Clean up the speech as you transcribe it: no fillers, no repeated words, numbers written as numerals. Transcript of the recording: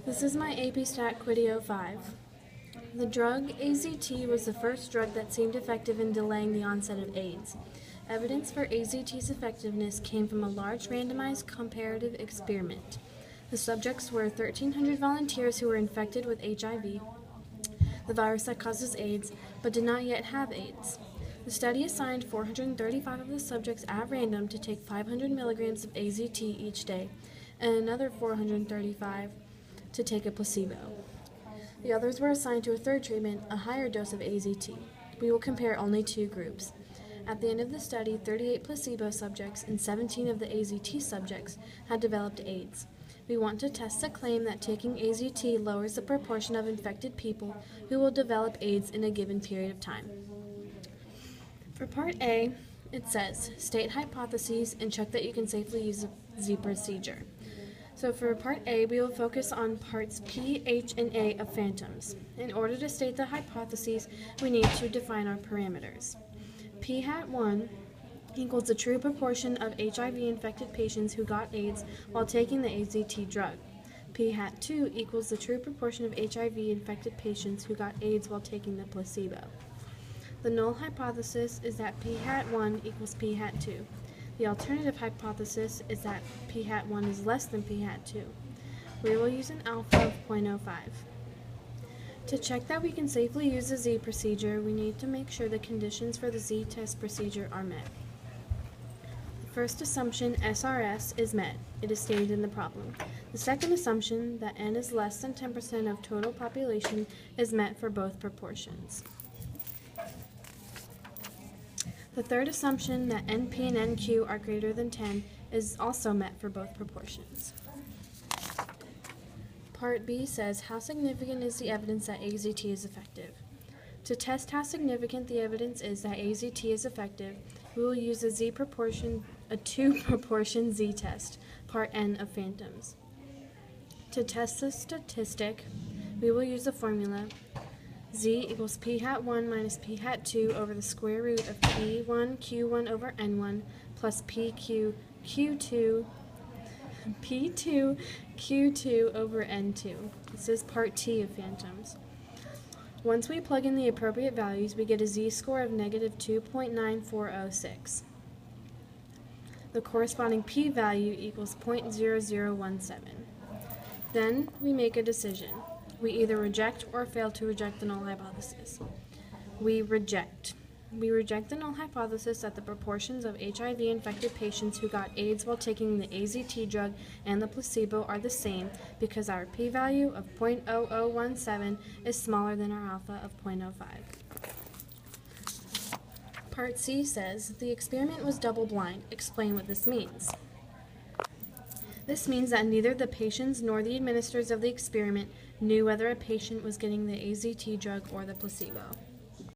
This is my AP Stat Quideo 5. The drug AZT was the first drug that seemed effective in delaying the onset of AIDS. Evidence for AZT's effectiveness came from a large randomized comparative experiment. The subjects were 1,300 volunteers who were infected with HIV, the virus that causes AIDS, but did not yet have AIDS. The study assigned 435 of the subjects at random to take 500 milligrams of AZT each day, and another 435 to take a placebo. The others were assigned to a third treatment, a higher dose of AZT. We will compare only two groups. At the end of the study, 38 placebo subjects and 17 of the AZT subjects had developed AIDS. We want to test the claim that taking AZT lowers the proportion of infected people who will develop AIDS in a given period of time. For Part A, it says, state hypotheses and check that you can safely use the Z procedure. So for Part A, we will focus on parts P, H, and A of phantoms. In order to state the hypotheses, we need to define our parameters. P hat 1 equals the true proportion of HIV-infected patients who got AIDS while taking the AZT drug. P hat 2 equals the true proportion of HIV-infected patients who got AIDS while taking the placebo. The null hypothesis is that P hat 1 equals P hat 2. The alternative hypothesis is that P hat 1 is less than P hat 2. We will use an alpha of 0.05. To check that we can safely use the Z procedure, we need to make sure the conditions for the Z test procedure are met. The first assumption, SRS, is met. It is stated in the problem. The second assumption, that N is less than 10% of total population, is met for both proportions. The third assumption, that NP and NQ are greater than 10, is also met for both proportions. Part B says, how significant is the evidence that AZT is effective? To test how significant the evidence is that AZT is effective, we will use a two-proportion Z test, Part N of phantoms. To test the statistic, we will use the formula Z equals P hat 1 minus P hat 2 over the square root of P1 Q1 over N1 plus PQ Q2 P2 Q2 over N2. This is Part T of phantoms. Once we plug in the appropriate values, we get a Z-score of negative 2.9406. The corresponding p-value equals 0.0017. Then we make a decision. We either reject or fail to reject the null hypothesis. We reject. We reject the null hypothesis that the proportions of HIV-infected patients who got AIDS while taking the AZT drug and the placebo are the same because our p-value of 0.0017 is smaller than our alpha of 0.05. Part C says, the experiment was double-blind. Explain what this means. This means that neither the patients nor the administrators of the experiment knew whether a patient was getting the AZT drug or the placebo.